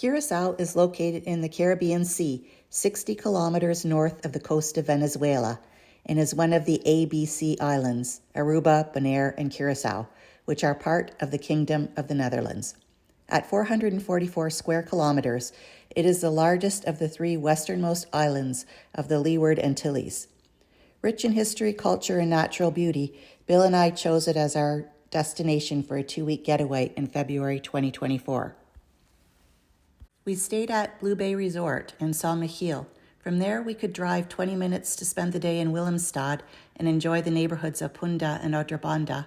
Curaçao is located in the Caribbean Sea, 60 kilometers north of the coast of Venezuela, and is one of the ABC islands, Aruba, Bonaire, and Curaçao, which are part of the Kingdom of the Netherlands. At 444 square kilometers, it is the largest of the three westernmost islands of the Leeward Antilles. Rich in history, culture, and natural beauty, Bill and I chose it as our destination for a 2-week getaway in February 2024. We stayed at Blue Bay Resort in San Miguel. From there, we could drive 20 minutes to spend the day in Willemstad and enjoy the neighbourhoods of Punda and Otrabanda,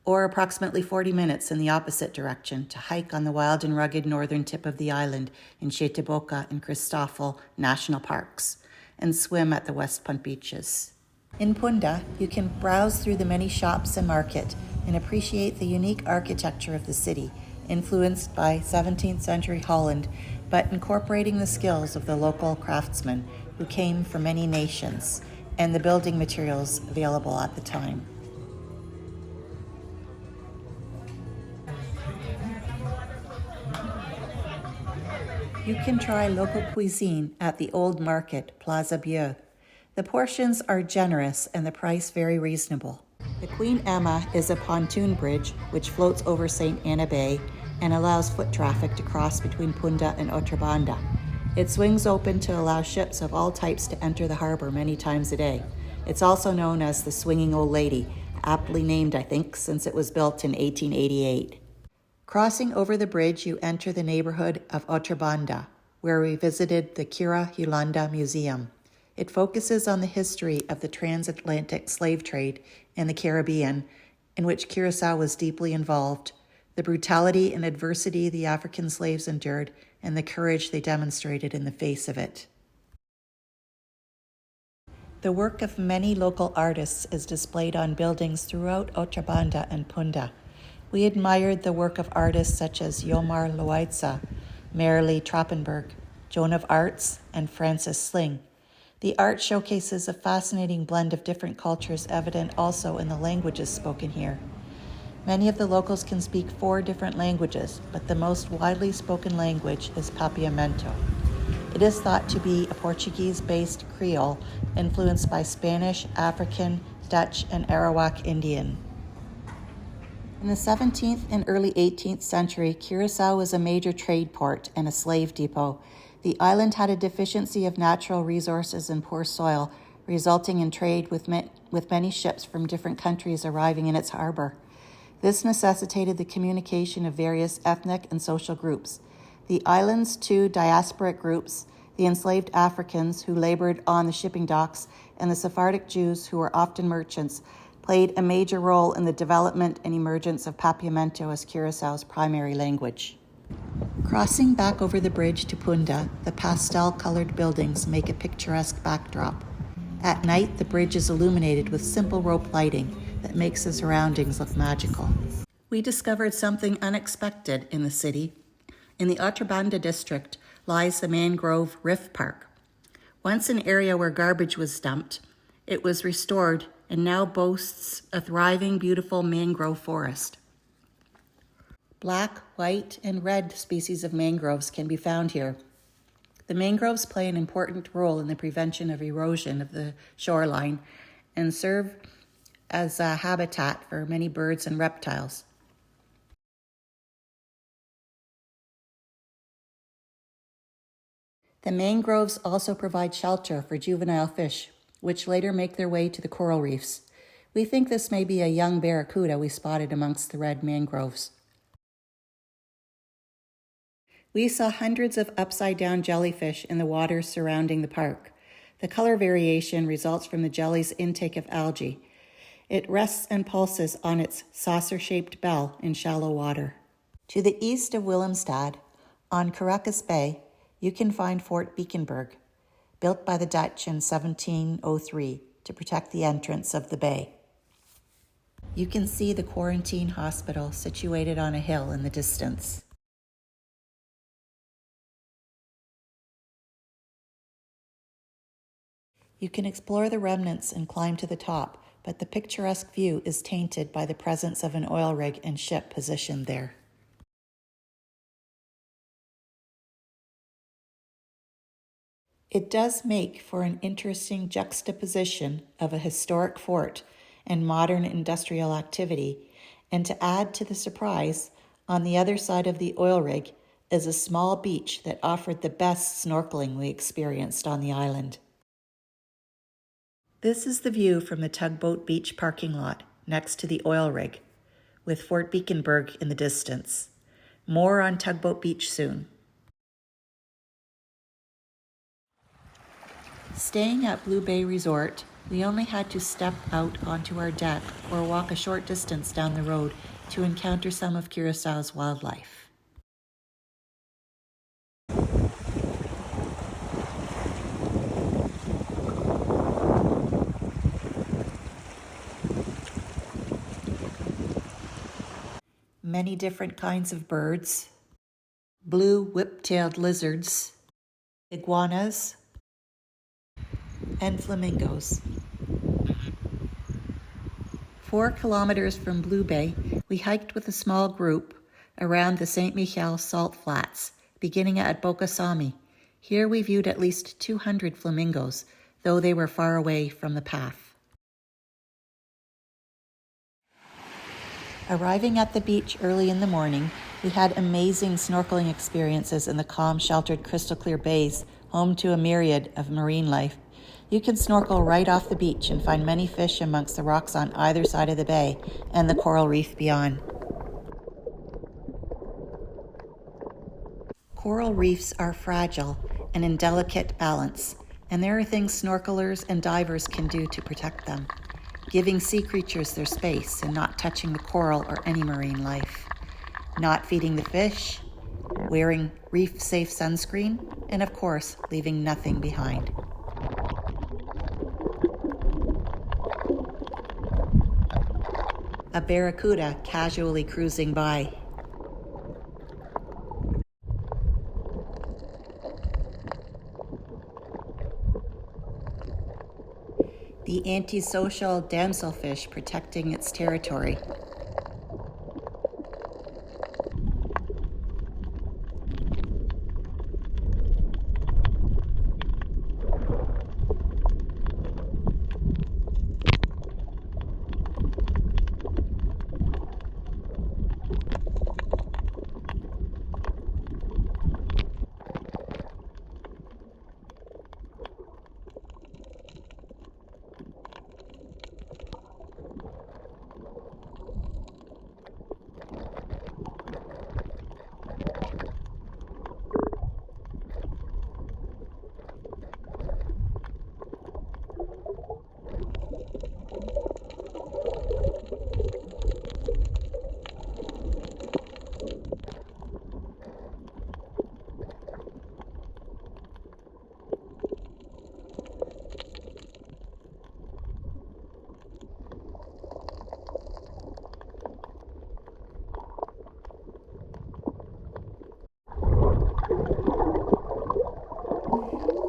or approximately 40 minutes in the opposite direction to hike on the wild and rugged northern tip of the island in Shete, Boka, and Christoffel national parks, and swim at the West Punt beaches. In Punda, you can browse through the many shops and market and appreciate the unique architecture of the city, influenced by 17th century Holland, but incorporating the skills of the local craftsmen who came from many nations and the building materials available at the time. You can try local cuisine at the Old Market, Plaza Bieu. The portions are generous and the price very reasonable. The Queen Emma is a pontoon bridge which floats over St. Anna Bay and allows foot traffic to cross between Punda and Otrabanda. It swings open to allow ships of all types to enter the harbor many times a day. It's also known as the Swinging Old Lady, aptly named, I think, since it was built in 1888. Crossing over the bridge, you enter the neighborhood of Otrabanda, where we visited the Curaçao Museum. It focuses on the history of the transatlantic slave trade in the Caribbean, in which Curaçao was deeply involved, the brutality and adversity the African slaves endured, and the courage they demonstrated in the face of it. The work of many local artists is displayed on buildings throughout Otrabanda and Punda. We admired the work of artists such as Yomar Loaitza, Marilee Trappenberg, Joan of Arts, and Francis Sling. The art showcases a fascinating blend of different cultures, evident also in the languages spoken here. Many of the locals can speak 4 different languages, but the most widely spoken language is Papiamento. It is thought to be a Portuguese-based creole influenced by Spanish, African, Dutch, and Arawak Indian. In the 17th and early 18th century, Curaçao was a major trade port and a slave depot. The island had a deficiency of natural resources and poor soil, resulting in trade with many ships from different countries arriving in its harbor. This necessitated the communication of various ethnic and social groups. The island's 2 diasporic groups, the enslaved Africans who labored on the shipping docks and the Sephardic Jews who were often merchants, played a major role in the development and emergence of Papiamento as Curaçao's primary language. Crossing back over the bridge to Punda, the pastel-colored buildings make a picturesque backdrop. At night, the bridge is illuminated with simple rope lighting that makes the surroundings look magical. We discovered something unexpected in the city. In the Otrabanda district lies the Mangrove Reef Park. Once an area where garbage was dumped, it was restored and now boasts a thriving, beautiful mangrove forest. Black, white, and red species of mangroves can be found here. The mangroves play an important role in the prevention of erosion of the shoreline and serve as a habitat for many birds and reptiles. The mangroves also provide shelter for juvenile fish, which later make their way to the coral reefs. We think this may be a young barracuda we spotted amongst the red mangroves. We saw hundreds of upside-down jellyfish in the waters surrounding the park. The color variation results from the jelly's intake of algae. It rests and pulses on its saucer-shaped bell in shallow water. To the east of Willemstad, on Curaçao Bay, you can find Fort Beekenberg, built by the Dutch in 1703 to protect the entrance of the bay. You can see the quarantine hospital situated on a hill in the distance. You can explore the remnants and climb to the top, but the picturesque view is tainted by the presence of an oil rig and ship positioned there. It does make for an interesting juxtaposition of a historic fort and modern industrial activity, and to add to the surprise, on the other side of the oil rig is a small beach that offered the best snorkeling we experienced on the island. This is the view from the tugboat beach parking lot next to the oil rig, with Fort Beaconburg in the distance. More on Tugboat Beach soon. Staying at Blue Bay Resort, we only had to step out onto our deck or walk a short distance down the road to encounter some of Curaçao's wildlife. Many different kinds of birds, blue whip-tailed lizards, iguanas, and flamingos. 4 kilometers from Blue Bay, we hiked with a small group around the St. Michel salt flats, beginning at Boka. Here we viewed at least 200 flamingos, though they were far away from the path. Arriving at the beach early in the morning, we had amazing snorkeling experiences in the calm, sheltered, crystal clear bays, home to a myriad of marine life. You can snorkel right off the beach and find many fish amongst the rocks on either side of the bay and the coral reef beyond. Coral reefs are fragile and in delicate balance, and there are things snorkelers and divers can do to protect them, giving sea creatures their space and not touching the coral or any marine life, not feeding the fish, wearing reef-safe sunscreen, and of course, leaving nothing behind. A barracuda casually cruising by. The antisocial damselfish protecting its territory.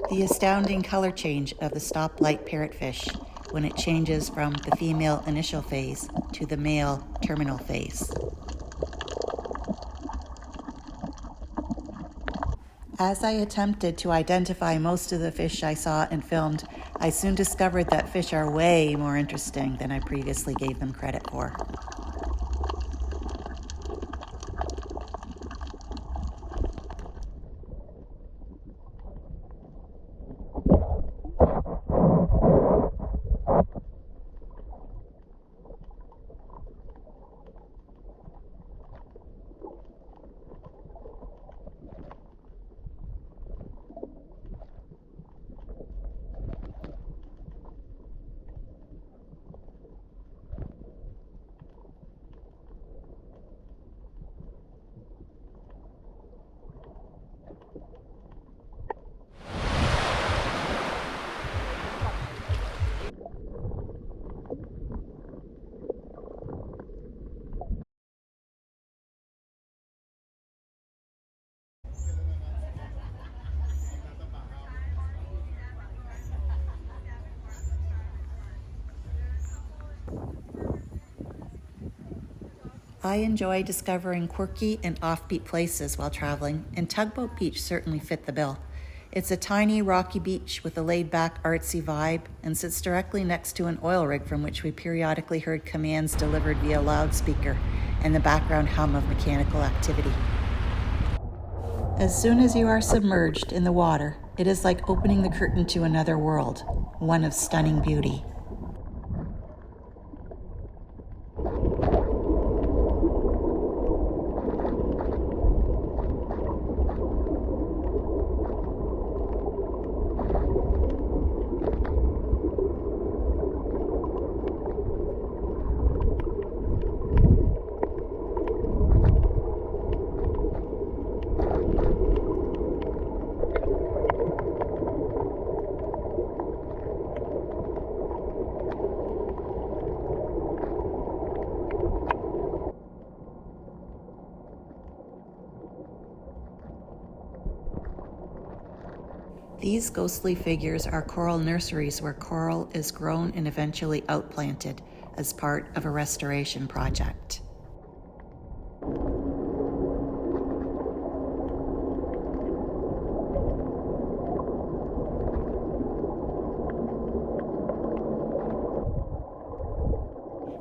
The astounding color change of the stoplight parrotfish when it changes from the female initial phase to the male terminal phase. As I attempted to identify most of the fish I saw and filmed, I soon discovered that fish are way more interesting than I previously gave them credit for. I enjoy discovering quirky and offbeat places while traveling, and Tugboat Beach certainly fit the bill. It's a tiny rocky beach with a laid-back artsy vibe and sits directly next to an oil rig from which we periodically heard commands delivered via loudspeaker and the background hum of mechanical activity. As soon as you are submerged in the water, it is like opening the curtain to another world, one of stunning beauty. These ghostly figures are coral nurseries where coral is grown and eventually outplanted as part of a restoration project.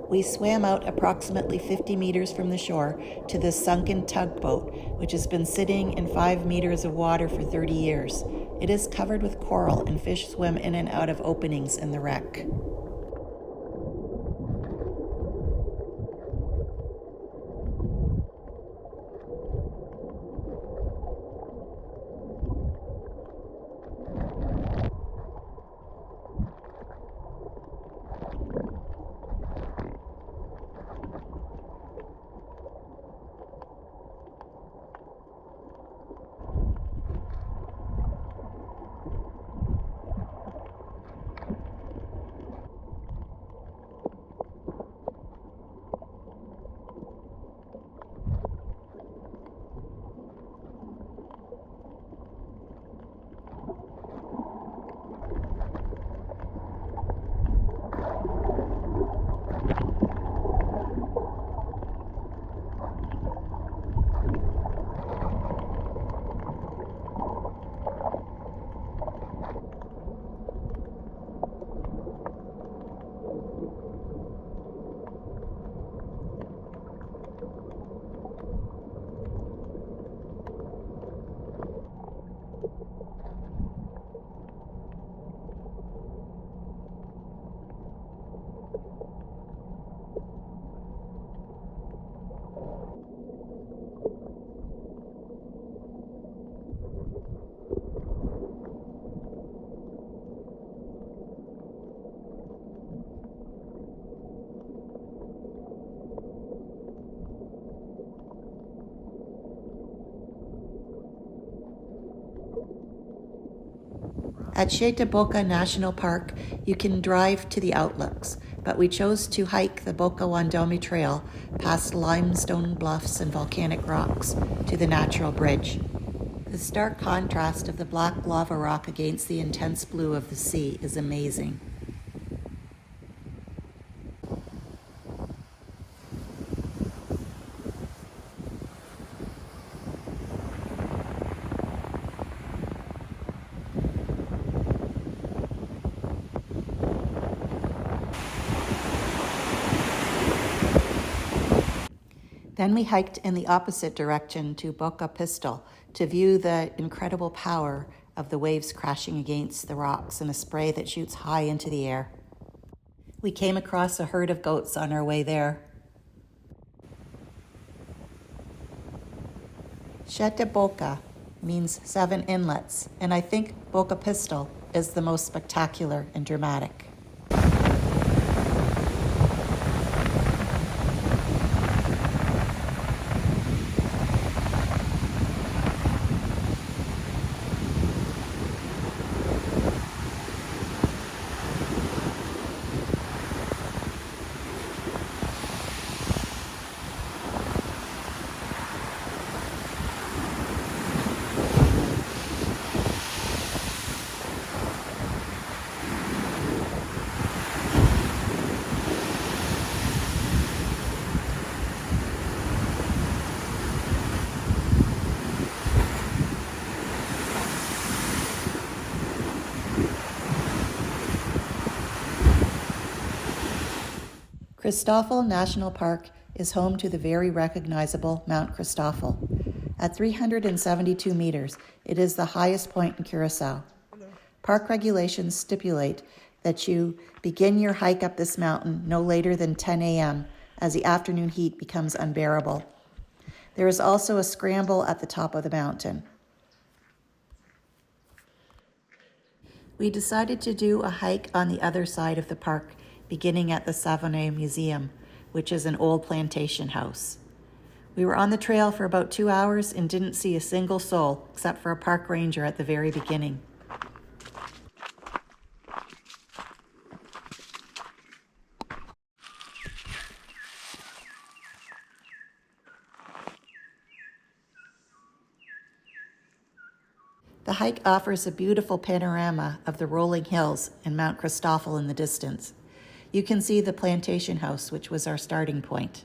We swam out approximately 50 meters from the shore to this sunken tugboat, which has been sitting in 5 meters of water for 30 years. It is covered with coral and fish swim in and out of openings in the wreck. At Shete Boka National Park, you can drive to the outlooks, but we chose to hike the Boka Trail past limestone bluffs and volcanic rocks to the natural bridge. The stark contrast of the black lava rock against the intense blue of the sea is amazing. Then we hiked in the opposite direction to Boka to view the incredible power of the waves crashing against the rocks in a spray that shoots high into the air. We came across a herd of goats on our way there. Shete Boka means 7 inlets, and I think Boka is the most spectacular and dramatic. Christoffel National Park is home to the very recognizable Mount Christoffel. At 372 meters, it is the highest point in Curaçao. Park regulations stipulate that you begin your hike up this mountain no later than 10 a.m. as the afternoon heat becomes unbearable. There is also a scramble at the top of the mountain. We decided to do a hike on the other side of the park, beginning at the Savonnet Museum, which is an old plantation house. We were on the trail for about 2 hours and didn't see a single soul except for a park ranger at the very beginning. The hike offers a beautiful panorama of the rolling hills and Mount Christoffel in the distance. You can see the plantation house, which was our starting point.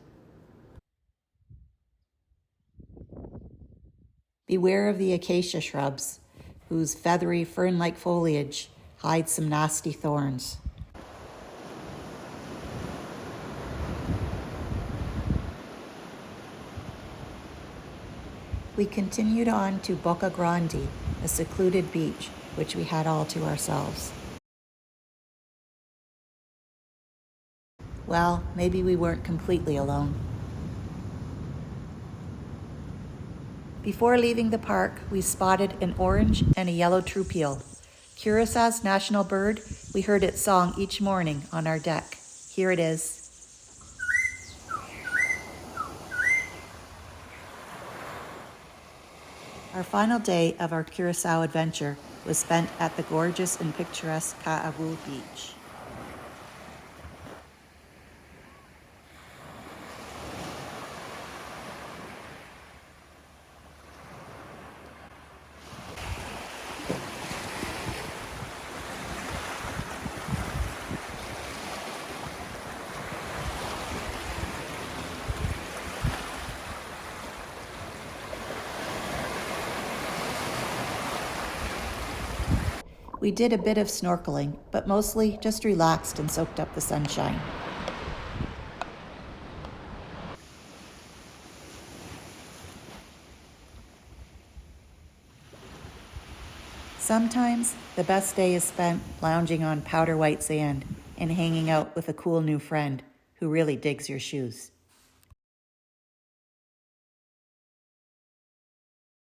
Beware of the acacia shrubs, whose feathery fern-like foliage hides some nasty thorns. We continued on to Boka, a secluded beach, which we had all to ourselves. Well, maybe we weren't completely alone. Before leaving the park, we spotted an orange and a yellow troupial. Curaçao's national bird, we heard its song each morning on our deck. Here it is. Our final day of our Curaçao adventure was spent at the gorgeous and picturesque Ka'awu Beach. We did a bit of snorkeling, but mostly just relaxed and soaked up the sunshine. Sometimes the best day is spent lounging on powder white sand and hanging out with a cool new friend who really digs your shoes.